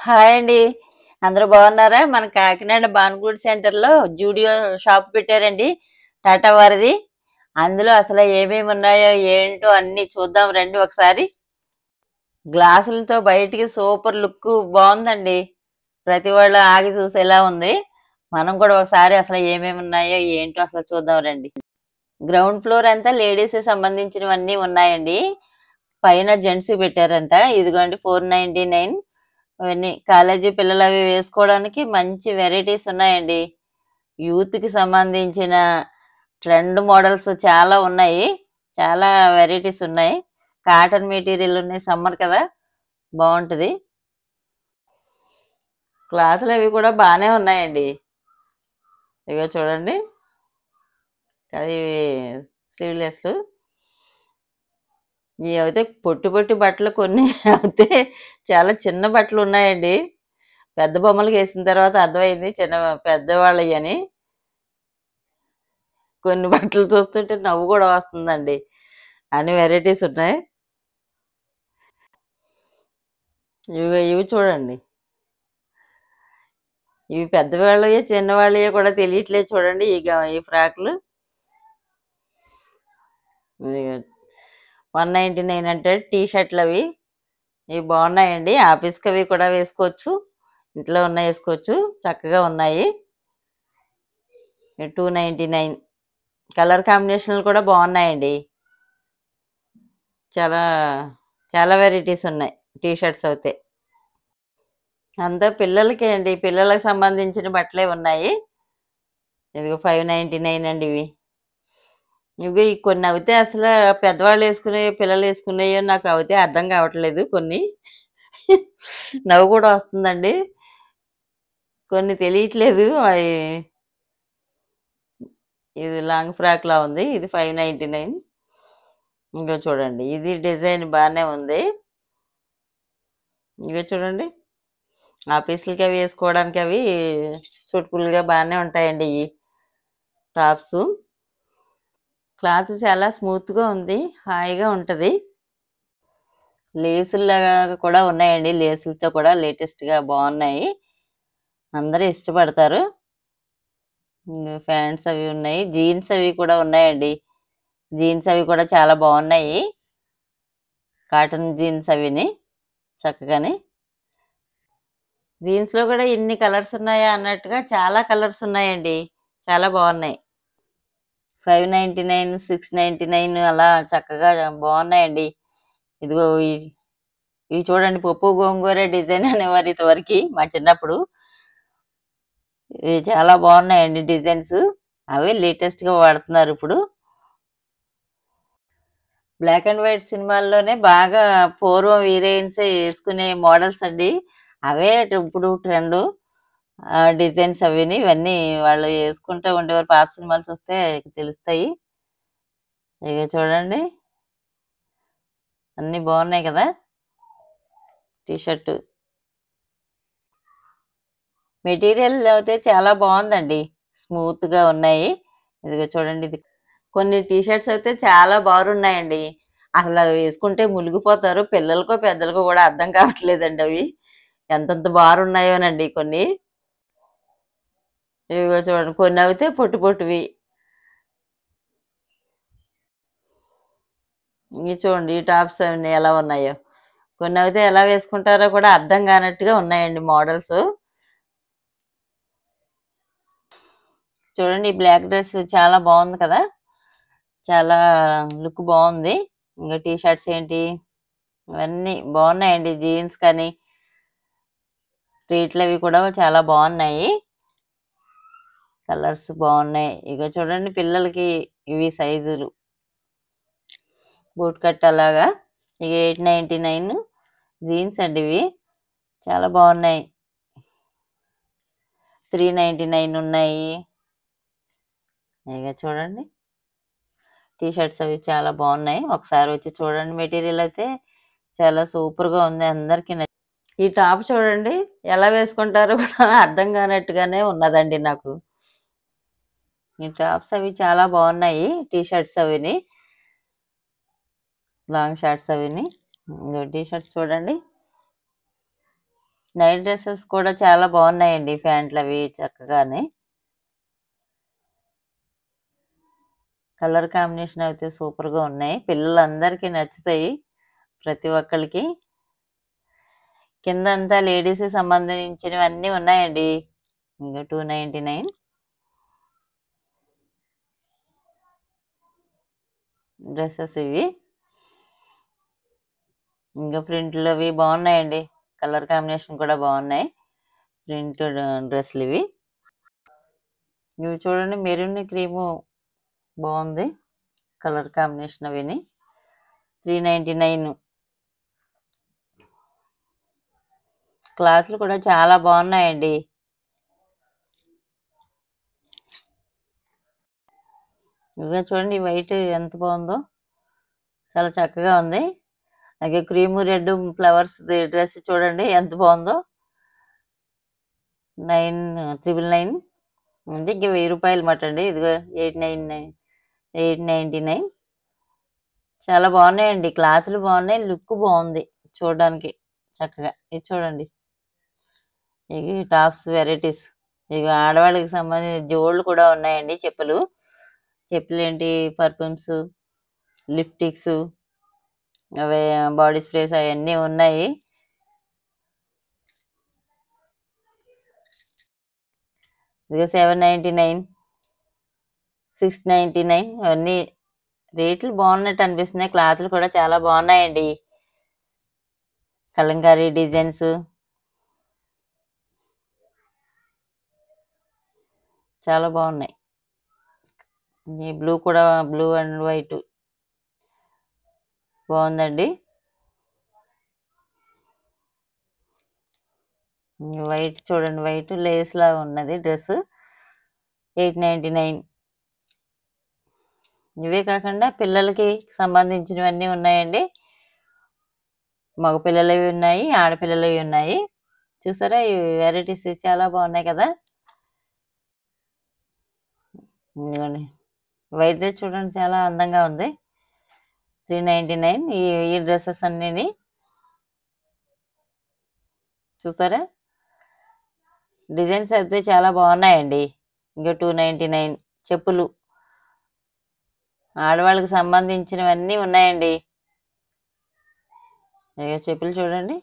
Hi అండి. అందరూ బాగున్నారా? మన కాకినాడ బాన్‌గూడ్ సెంటర్‌లో జూడియో షాప్ పెట్టారండి. టాటా వారిది. అందులో అసలు ఏమేమి ఉన్నాయో ఏంటో అన్నీ చూద్దాం రండి ఒకసారి. గ్లాసులతో బయటికి సూపర్ లుక్ బావుందండి. ప్రతి వాళ్ళు ఆగి చూసేలా ఉంది. మనం కూడా ఒకసారి అసలు ఏమేమి ఉన్నాయో ఏంటో అసలు చూద్దాం రండి. గ్రౌండ్ ఫ్లోర్ అంతా లేడీస్‌కి సంబంధించినవన్నీ ఉన్నాయండి. పైన జెంట్స్‌కి పెట్టారంట. ఇదిగోండి 499 అవన్నీ కాలేజీ పిల్లలు అవి వేసుకోవడానికి మంచి వెరైటీస్ ఉన్నాయండి. యూత్‌కి సంబంధించిన ట్రెండ్ మోడల్స్ చాలా ఉన్నాయి. చాలా వెరైటీస్ ఉన్నాయి. కాటన్ మెటీరియల్ ఉన్నాయి. సమ్మర్ కదా! బావుంటది. క్లాతులు అవి కూడా బానే ఉన్నాయండి. ఇగో చూడండి. అవి స్లీవ్‌లెస్సు. ఇవైతే పొట్టి పొట్టి బట్టలు కొన్ని అయితే చాలా చిన్న బట్టలున్నాయండి. పెద్ద బొమ్మలకేసిన తర్వాత అర్థమైంది పెద్దవాళ్ళయ్యని. కొన్ని బట్టలు చూస్తుంటే నవ్వు గూడా వస్తుందండి. అన్ని వెరైటీస్ ఉన్నాయి. ఇవి చూడండి. ఇవి పెద్దవాళ్ళయో, చిన్నవాళ్ళయో కూడా తెలియట్లేదు చూడండి. ఈ ఫ్రాకులు. ఇదిగో 199 అంటే టీ షర్ట్‌లవి. ఇవి బావున్నాయండి. ఆఫీస్‌కవి కూడా వేసుకోవచ్చు. ఇంట్లో ఉన్న ఏసుకోవచ్చు. చక్కగా ఉన్నాయి. 299 కలర్ కాంబినేషన్‌లు కూడా బావున్నాయండి. చాలా, చాలా వెరైటీస్ ఉన్నాయి. టీ షర్ట్స్ అయితే. అంతా పిల్లలకే అండి. పిల్లలకు సంబంధించిన బట్టలే ఉన్నాయి. ఇదిగో 599 అండి ఇవి. ఇవి కొన్ని అయితే అసలు పెద్దవాళ్ళు ఏసుకునేయో, పిల్లలు ఏసుకునేయో నాకు అయితే అర్థం కావట్లేదు కొన్ని. నవ్వు కూడా వస్తుందండి. కొన్ని తెలియట్లేదు. ఇది లాంగ్ ఫ్రాక్‌లా ఉంది. ఇది 599. ఇంగో చూడండి. ఇది డిజైన్ బానే ఉంది. ఇగో చూడండి. ఆఫీసులకి అవి ఏసుకోవడానికి అవి సూటబుల్‌గా బానే ఉంటాయండి ఇయి. టాప్సు. క్లాత్ చాలా స్మూత్‌గా ఉంది. హాయిగా ఉంటది. లేసుల్లాగా కూడా ఉన్నాయండి. లేసులతో కూడా లేటెస్ట్‌గా బావున్నాయి. అందరూ ఇష్టపడతారు. ఫ్యాంట్స్ అవి ఉన్నాయి. జీన్స్ అవి కూడా ఉన్నాయండి. జీన్స్ అవి కూడా చాలా బావున్నాయి. కాటన్ జీన్స్ అవిని చక్కగాని. జీన్స్‌లో కూడా ఇన్ని కలర్స్ ఉన్నాయా అన్నట్టుగా చాలా కలర్స్ ఉన్నాయండి. చాలా బావున్నాయి. 599, 699 అలా చక్కగా బావున్నాయండి. ఇదిగో ఇవి చూడండి పప్పు గోంగూర డిజైన్ అనేవారు ఇదివరకి మా చిన్నప్పుడు. ఇవి చాలా బావున్నాయండి డిజైన్స్. అవే లేటెస్ట్‌గా వాడుతున్నారిప్పుడు. బ్లాక్ అండ్ వైట్ సినిమాల్లోనే బాగా పూర్వం హీరోయిన్స్ యేసుకునే మోడల్స్ అండి. అవే ఇప్పుడు ట్రెండు. డిజైన్స్ అవిని ఇవన్నీ వాళ్ళు యేసుకుంటూ ఉండేవారు. పాత సినిమాలు చూస్తే తెలుస్తాయి. ఇగ చూడండి. అన్నీ బావున్నాయి కదా! T shirt. మెటీరియల్ అయితే చాలా బావుందండి. స్మూత్‌గా ఉన్నాయి. ఇదిగో చూడండి ఇది. కొన్ని టీ షర్ట్స్ అయితే చాలా బారున్నాయండి. అసలు వేసుకుంటే ములిగిపోతారు. పిల్లలకో, పెద్దలకో కూడా అర్థం కావట్లేదండి అవి. ఎంతెంత బారున్నాయోనండి కొన్ని. ఇవిగో చూడండి. కొన్నయితే పొట్టి పొట్టివి. ఇవి చూడండి ఈ టాప్స్ అన్నీ ఎలా ఉన్నాయో. కొన్నయితే ఎలా వేసుకుంటారో కూడా అర్థం కానట్టుగా ఉన్నాయండి మోడల్స్. చూడండి ఈ బ్లాక్ డ్రెస్ చాలా బావుంది కదా! చాలా లుక్ బావుంది. ఇంక టీ షర్ట్స్ ఏంటి ఇవన్నీ బావున్నాయండి. జీన్స్ కానీ, రేట్లవి కూడా చాలా బావున్నాయి. కలర్స్ బావున్నాయి. ఇగో చూడండి పిల్లలకి ఇవి సైజులు. బూట్ కట్ అలాగా. ఇగ 899 జీన్స్ అండి ఇవి. చాలా బావున్నాయి. 399 ఉన్నాయి. ఇగ చూడండి. టీ షర్ట్స్ అవి చాలా బావున్నాయి. ఒకసారి వచ్చి చూడండి. మెటీరియల్ అయితే చాలా సూపర్‌గా ఉంది. అందరికి ఈ టాప్ చూడండి. ఎలా వేసుకుంటారో కూడా అర్థం కానట్టుగానే ఉన్నదండి నాకు. ఈ టాప్స్ అవి చాలా బావున్నాయి. టీ షర్ట్స్ అవిని. లాంగ్ షార్ట్స్ అవిని. ఇగో టీ షర్ట్స్ చూడండి. నైట్ డ్రెస్సెస్ కూడా చాలా బాగున్నాయండి, ప్యాంట్లు అవి చక్కగానే. కలర్ కాంబినేషన్ అయితే సూపర్గా ఉన్నాయి, పిల్లలందరికీ నచ్చుతాయి ప్రతి ఒక్కరికి. కింద అంతా లేడీస్ సంబంధించినవి అన్నీ ఉన్నాయండి. ఇంకా 299 డ్రెస్సెస్ ఇవి. ఇంకా ప్రింట్లు అవి బాగున్నాయండి, కలర్ కాంబినేషన్ కూడా బాగున్నాయి. ప్రింట్ డ్రెస్సులు ఇవి. ఇవి చూడండి, మెరూన్ క్రీము బాగుంది కలర్ కాంబినేషన్. అవిని 399. క్లాత్లు కూడా చాలా బాగున్నాయండి. ఇదిగో చూడండి, వైట్ ఎంత బాగుందో, చాలా చక్కగా ఉంది. అలాగే క్రీము రెడ్ ఫ్లవర్స్ డ్రెస్ చూడండి ఎంత బాగుందో. 999 అంటే ఇంక 1000 రూపాయలు మాట అండి. ఇదిగో 899. చాలా బాగున్నాయండి, క్లాత్లు బాగున్నాయి, లుక్ బాగుంది చూడడానికి చక్కగా. ఇది చూడండి, ఇవి టాప్స్ వెరైటీస్. ఇవి ఆడవాళ్ళకి సంబంధించిన జోళ్ళు కూడా ఉన్నాయండి, చెప్పులు ఏంటి, పర్ఫ్యూమ్స్, లిప్స్టిక్స్, అవే బాడీ స్ప్రేస్ అవన్నీ ఉన్నాయి. ఇదిగో 799, 699 అవన్నీ రేట్లు బాగున్నట్టు అనిపిస్తున్నాయి. క్లాత్లు కూడా చాలా బాగున్నాయండి, కలంకారీ డిజైన్స్ చాలా బాగున్నాయి. ఈ బ్లూ కూడా, బ్లూ అండ్ వైట్ బాగుందండి. వైట్ చూడండి, వైట్ లేస్ లాగా ఉన్నది డ్రెస్, 899. ఇవే కాకుండా పిల్లలకి సంబంధించినవన్నీ ఉన్నాయండి, మగపిల్లలవి ఉన్నాయి, ఆడపిల్లలవి ఉన్నాయి. చూసారా, ఈ వెరైటీస్ చాలా బాగున్నాయి కదా. ఇదిగోండి, వైట్ డ్రెస్ చూడండి చాలా అందంగా ఉంది, 399. ఈ డ్రెస్సెస్ అన్నీ చూసారా, డిజైన్స్ అయితే చాలా బాగున్నాయండి. ఇంకా 299. చెప్పులు ఆడవాళ్ళకి సంబంధించినవన్నీ ఉన్నాయండి. చెప్పులు చూడండి,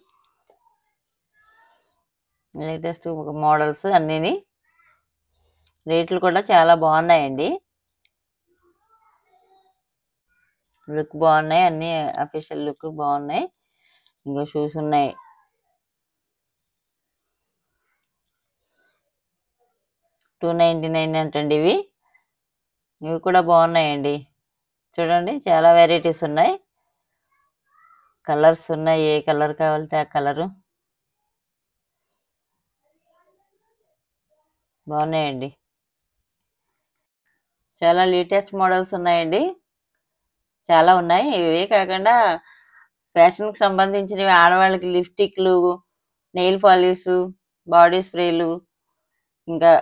లేటెస్ట్ మోడల్స్ అన్నీ. రేట్లు కూడా చాలా బాగున్నాయండి, లుక్ బాగున్నాయి, అన్నీ అఫీషియల్ లుక్ బాగున్నాయి. ఇంకో షూస్ ఉన్నాయి, 299 అంటండి. ఇవి కూడా బాగున్నాయండి, చూడండి చాలా వెరైటీస్ ఉన్నాయి, కలర్స్ ఉన్నాయి, ఏ కలర్ కావాలంటే ఆ కలరు బాగున్నాయండి. చాలా లేటెస్ట్ మోడల్స్ ఉన్నాయండి, చాలా ఉన్నాయి. ఇవే కాకుండా ఫ్యాషన్కి సంబంధించినవి, ఆడవాళ్ళకి లిప్స్టిక్లు, నెయిల్ పాలిష్, బాడీ స్ప్రేలు, ఇంకా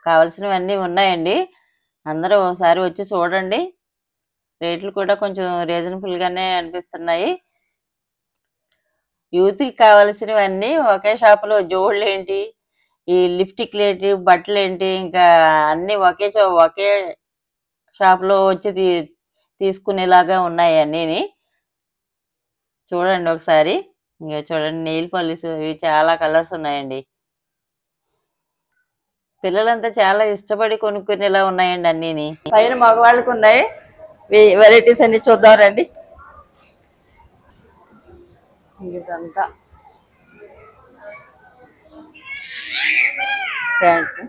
కావాల్సినవన్నీ ఉన్నాయండి. అందరూ ఒకసారి వచ్చి చూడండి, రేట్లు కూడా కొంచెం రీజనబుల్గానే అనిపిస్తున్నాయి. యూత్కి కావాల్సినవన్నీ ఒకే షాపులో, జోళ్ళు ఏంటి, ఈ లిప్స్టిక్లు ఏంటి, బట్టలు ఏంటి, ఇంకా అన్నీ ఒకే షాప్లో వచ్చి తీసుకునేలాగా ఉన్నాయి అన్నీని. చూడండి ఒకసారి. ఇంకా చూడండి, నెయిల్ పాలిష్ ఇవి చాలా కలర్స్ ఉన్నాయండి, పిల్లలంతా చాలా ఇష్టపడి కొనుక్కునేలా ఉన్నాయండి అన్నీని. పైన మగవాళ్ళకి ఉన్నాయి వెరైటీస్ అన్ని చూద్దాం రండి. ఇదంతా ప్యాంట్స్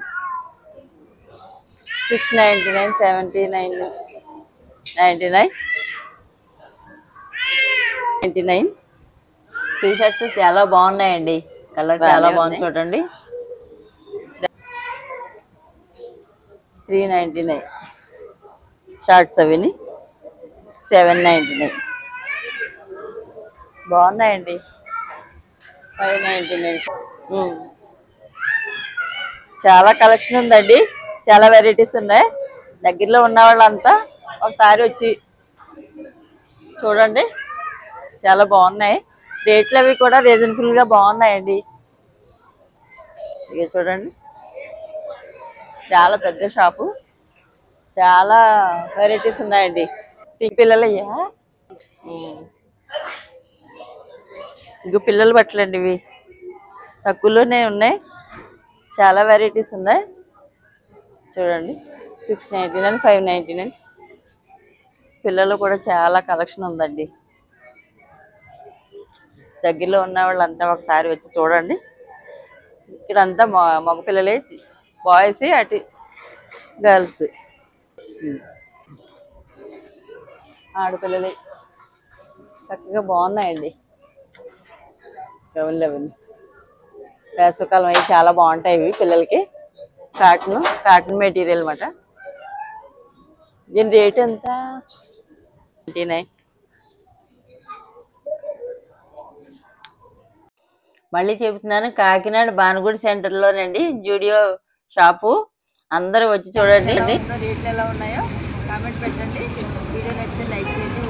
699, 79, 99, 99. టీ షర్ట్స్ చాలా బాగున్నాయండి, కలర్ చాలా బాగుంది చూడండి, 399. షార్ట్స్ అవిని 799 బాగున్నాయండి, 599. చాలా కలెక్షన్ ఉందండి, చాలా వెరైటీస్ ఉన్నాయి. దగ్గరలో ఉన్న వాళ్ళంతా ఒకసారి వచ్చి చూడండి, చాలా బాగున్నాయి. రేట్లు అవి కూడా రీజనబుల్గా బాగున్నాయండి. ఇక చూడండి, చాలా పెద్ద షాపు, చాలా వెరైటీస్ ఉన్నాయండి. పిల్లలయ్యా, ఇక పిల్లల బట్టలండి ఇవి, తక్కువలోనే ఉన్నాయి, చాలా వెరైటీస్ ఉన్నాయి. చూడండి, 699, 599. పిల్లలు కూడా చాలా కలెక్షన్ ఉందండి. దగ్గరలో ఉన్న వాళ్ళంతా ఒకసారి వచ్చి చూడండి. ఇక్కడంతా మగ పిల్లలే, బాయ్స్ అటు గర్ల్స్, ఆడపిల్లలే, చక్కగా బాగున్నాయండి. లెవెన్ వేసవకాలం అవి చాలా బాగుంటాయి ఇవి పిల్లలకి. కాటన్ మెటీరియల్ అన్నమాట. దీని రేట్ ఎంత? 29. మళ్ళీ చెబుతున్నాను, కాకినాడ భానుగుడి సెంటర్లోనండి జూడియో షాపు. అందరూ వచ్చి చూడండి. రేట్లు ఎలా ఉన్నాయో కామెంట్ పెట్టండి. వీడియో నచ్చితే లైక్ చేయండి.